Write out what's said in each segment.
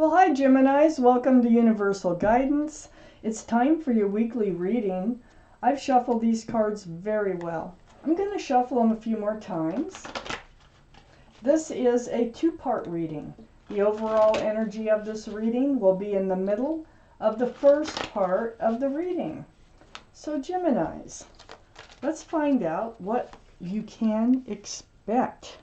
Well, hi Geminis, welcome to Universal Guidance. It's time for your weekly reading. I've shuffled these cards very well. I'm going to shuffle them a few more times. This is a two-part reading. The overall energy of this reading will be in the middle of the first part of the reading. So Geminis, let's find out what you can expect.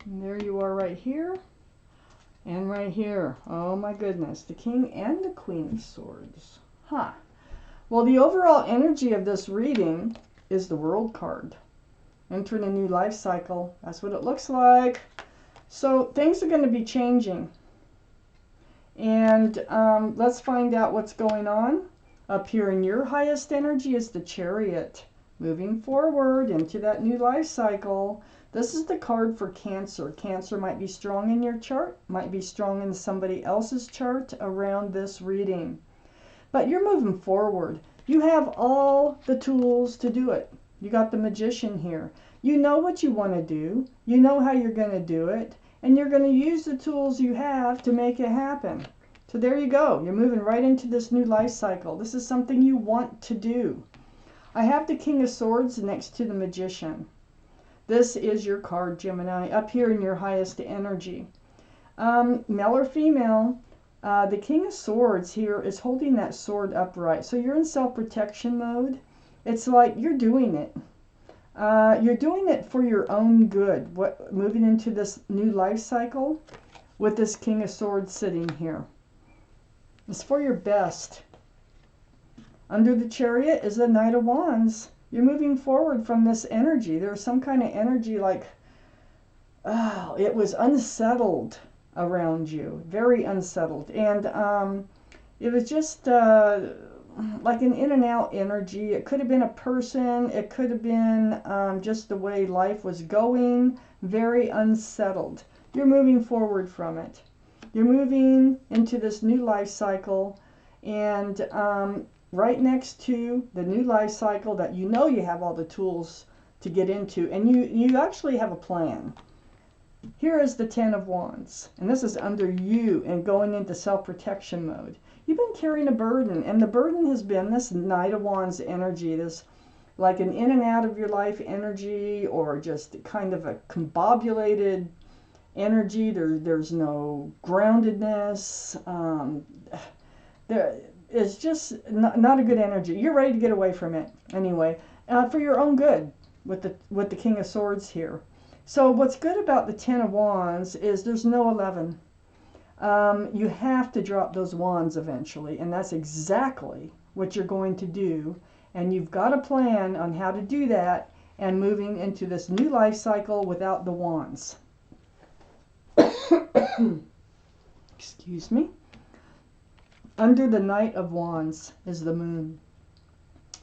And there you are right here and right here. Oh my goodness, the King and the Queen of Swords. Huh. Well, the overall energy of this reading is the World card. Entering a new life cycle. That's what it looks like. So things are going to be changing. And let's find out what's going on. Up here in your highest energy is the Chariot. Moving forward into that new life cycle. This is the card for Cancer. Cancer might be strong in your chart, might be strong in somebody else's chart around this reading. But you're moving forward. You have all the tools to do it. You got the Magician here. You know what you want to do. You know how you're going to do it. And you're going to use the tools you have to make it happen. So there you go. You're moving right into this new life cycle. This is something you want to do. I have the King of Swords next to the Magician. This is your card, Gemini, up here in your highest energy. Male or female, the King of Swords here is holding that sword upright. So you're in self-protection mode. It's like you're doing it. You're doing it for your own good. Moving into this new life cycle with this King of Swords sitting here. It's for your best. Under the Chariot is the Knight of Wands. You're moving forward from this energy. There's some kind of energy like, oh, it was unsettled around you. Very unsettled. And it was just like an in and out energy. It could have been a person. It could have been just the way life was going. Very unsettled. You're moving forward from it. You're moving into this new life cycle. And right next to the new life cycle that you know you have all the tools to get into, and you actually have a plan. Here is the Ten of Wands, and this is under you and going into self-protection mode. You've been carrying a burden, and the burden has been this Knight of Wands energy, this like an in and out of your life energy, or just kind of a combobulated energy. There's no groundedness. It's just not a good energy. You're ready to get away from it anyway, for your own good with the King of Swords here. So what's good about the Ten of Wands is there's no 11. You have to drop those wands eventually, and that's exactly what you're going to do. And you've got a plan on how to do that and moving into this new life cycle without the wands. Excuse me. Under the Knight of Wands is the Moon.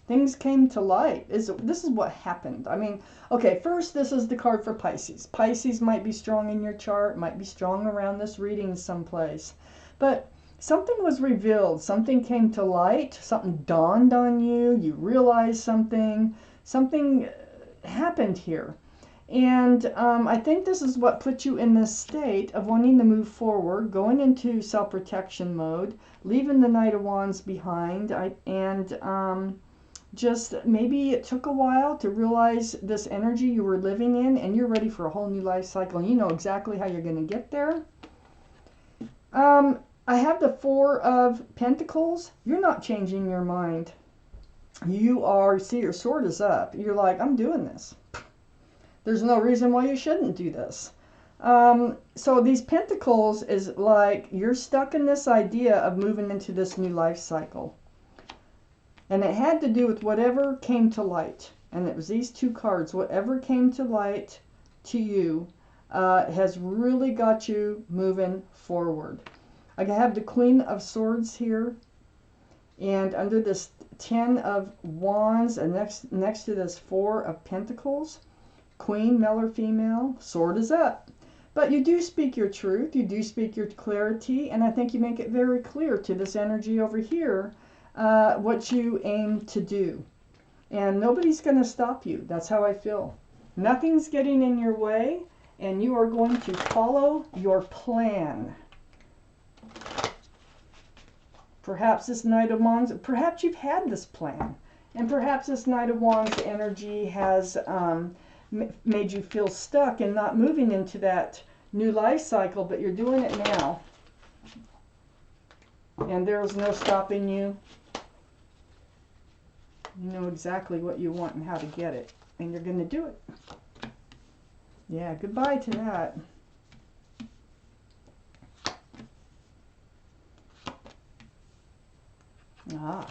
Things came to light. This is what happened. I mean, okay, first this is the card for Pisces. Pisces might be strong in your chart, might be strong around this reading someplace. But something was revealed. Something came to light. Something dawned on you. You realized something. Something happened here. And I think this is what put you in this state of wanting to move forward, going into self-protection mode, leaving the Knight of Wands behind, and just maybe it took a while to realize this energy you were living in, and you're ready for a whole new life cycle, and you know exactly how you're going to get there. I have the Four of Pentacles. You're not changing your mind. You are, see, your sword is up. You're like, I'm doing this. There's no reason why you shouldn't do this. So these pentacles is like you're stuck in this idea of moving into this new life cycle. And it had to do with whatever came to light. And it was these two cards. Whatever came to light to you has really got you moving forward. I have the Queen of Swords here. And under this Ten of Wands, and next to this Four of Pentacles. Queen, male or female, sword is up. But you do speak your truth, you do speak your clarity, and I think you make it very clear to this energy over here what you aim to do. And nobody's going to stop you. That's how I feel. Nothing's getting in your way, and you are going to follow your plan. Perhaps this Knight of Wands, perhaps you've had this plan, and perhaps this Knight of Wands energy has made you feel stuck and not moving into that new life cycle, but you're doing it now. And there's no stopping you. You know exactly what you want and how to get it, and you're going to do it. Yeah, goodbye to that. Ah.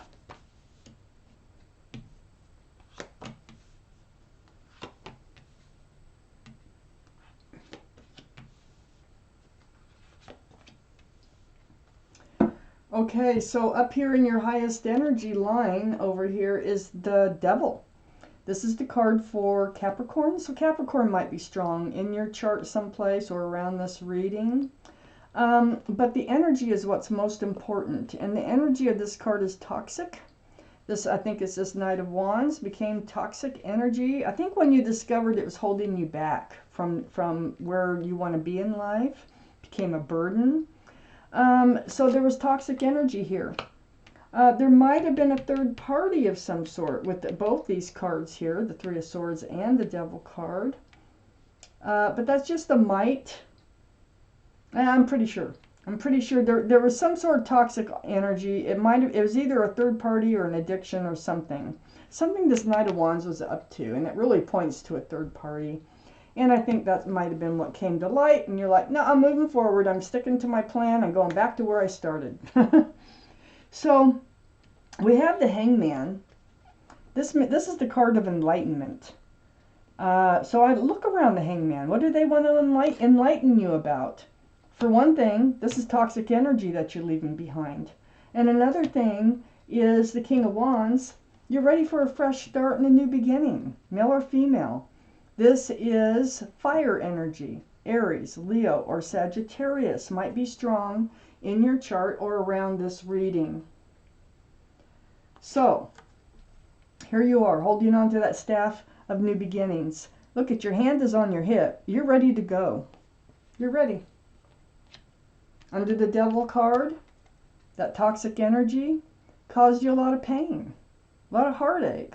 Okay, so up here in your highest energy line over here is the Devil. This is the card for Capricorn. So Capricorn might be strong in your chart someplace or around this reading. But the energy is what's most important. And the energy of this card is toxic. This, I think, is this Knight of Wands became toxic energy. I think when you discovered it was holding you back from where you want to be in life, became a burden. So there was toxic energy here. There might have been a third party of some sort with both these cards here, the Three of Swords and the Devil card. But that's just the might. I'm pretty sure. I'm pretty sure there was some sort of toxic energy. It was either a third party or an addiction or something. Something this Knight of Wands was up to, and it really points to a third party. And I think that might have been what came to light, and you're like, no, I'm moving forward. I'm sticking to my plan. I'm going back to where I started. So we have the Hangman. This is the card of enlightenment. So I look around the Hangman. What do they want to enlighten you about? For one thing, this is toxic energy that you're leaving behind. And another thing is the King of Wands. You're ready for a fresh start and a new beginning, male or female. This is fire energy. Aries, Leo, or Sagittarius might be strong in your chart or around this reading. So, here you are, holding on to that staff of new beginnings. Look at your hand is on your hip. You're ready to go. You're ready. Under the Devil card, that toxic energy caused you a lot of pain, a lot of heartache.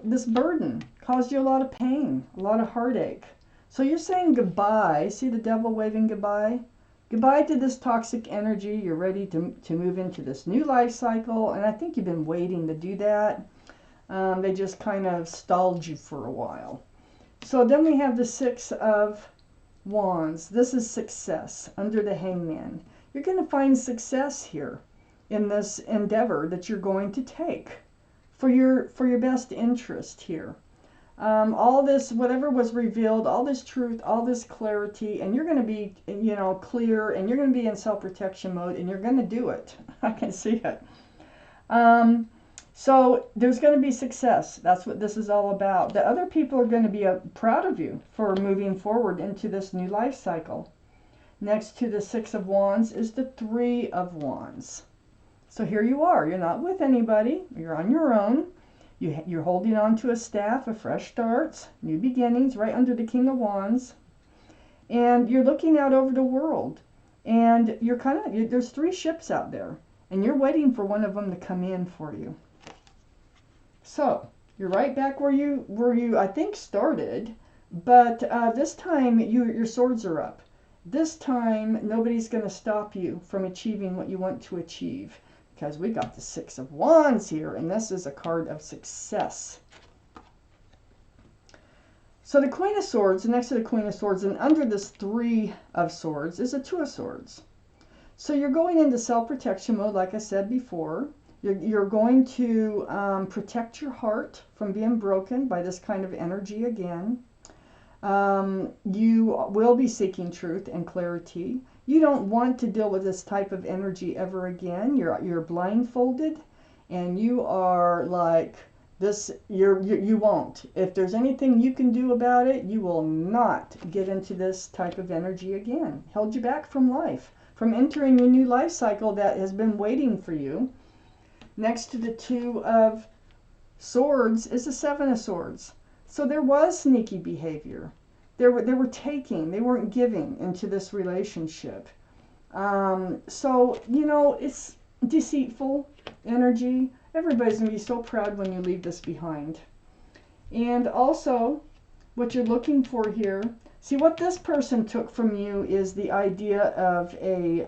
This burden caused you a lot of pain, a lot of heartache. So you're saying goodbye. See the Devil waving goodbye? Goodbye to this toxic energy. You're ready to move into this new life cycle. And I think you've been waiting to do that. They just kind of stalled you for a while. So then we have the Six of Wands. This is success under the Hangman. You're going to find success here in this endeavor that you're going to take for your best interest here. All this, whatever was revealed, all this truth, all this clarity, and you're going to be, clear, and you're going to be in self-protection mode, and you're going to do it. I can see it. So there's going to be success. That's what this is all about. The other people are going to be proud of you for moving forward into this new life cycle. Next to the Six of Wands is the Three of Wands. So here you are. You're not with anybody. You're on your own. You're holding on to a staff of fresh starts, new beginnings, right under the King of Wands. And you're looking out over the world. And you're there's three ships out there. And you're waiting for one of them to come in for you. So you're right back where you I think started. But this time your swords are up. This time nobody's going to stop you from achieving what you want to achieve. Because we got the Six of Wands here, and this is a card of success. So the Queen of Swords, next to the Queen of Swords, and under this Three of Swords is a Two of Swords. So you're going into self-protection mode, like I said before. You're going to protect your heart from being broken by this kind of energy again. You will be seeking truth and clarity. You don't want to deal with this type of energy ever again. You're blindfolded, and you are like You won't. If there's anything you can do about it, you will not get into this type of energy again. Held you back from life, from entering your new life cycle that has been waiting for you. Next to the Two of Swords is the Seven of Swords. So there was sneaky behavior. They were taking, they weren't giving into this relationship. So, you know, it's deceitful energy. Everybody's going to be so proud when you leave this behind. And also, what you're looking for here, see what this person took from you is the idea of a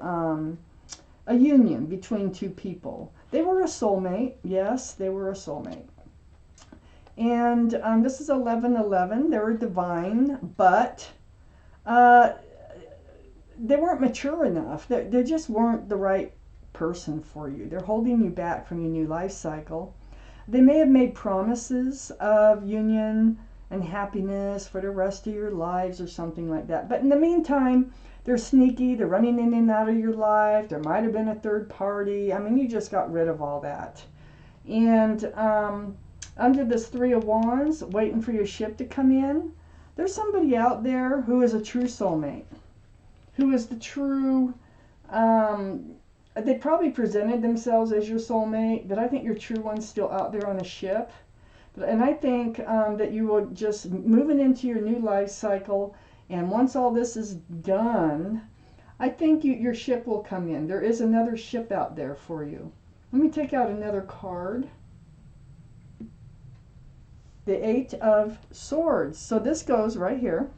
union between two people. They were a soulmate. Yes, they were a soulmate. And this is 1111. They were divine, but they weren't mature enough. They just weren't the right person for you. They're holding you back from your new life cycle. They may have made promises of union and happiness for the rest of your lives or something like that. But in the meantime, they're sneaky. They're running in and out of your life. There might have been a third party. I mean, you just got rid of all that. And under this Three of Wands, waiting for your ship to come in, there's somebody out there who is a true soulmate, who is the true, they probably presented themselves as your soulmate, but I think your true one's still out there on a ship. And I think that you will just moving into your new life cycle, and once all this is done, I think your ship will come in. There is another ship out there for you. Let me take out another card. The Eight of Swords. So this goes right here.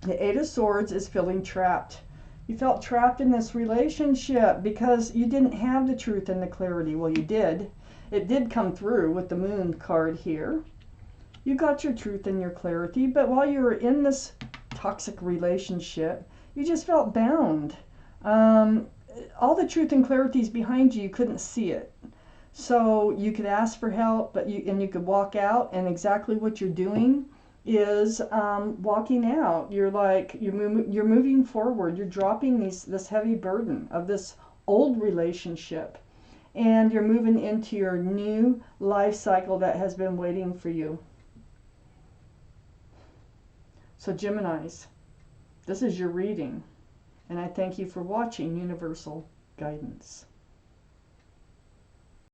The Eight of Swords is feeling trapped. You felt trapped in this relationship because you didn't have the truth and the clarity. Well, you did. It did come through with the Moon card here. You got your truth and your clarity, but while you were in this toxic relationship, you just felt bound. All the truth and clarity is behind you. You couldn't see it. So you could ask for help, but you could walk out, and exactly what you're doing is walking out. You're like you're moving forward. You're dropping this heavy burden of this old relationship, and you're moving into your new life cycle that has been waiting for you. So Geminis, this is your reading, and I thank you for watching Universal Guidance.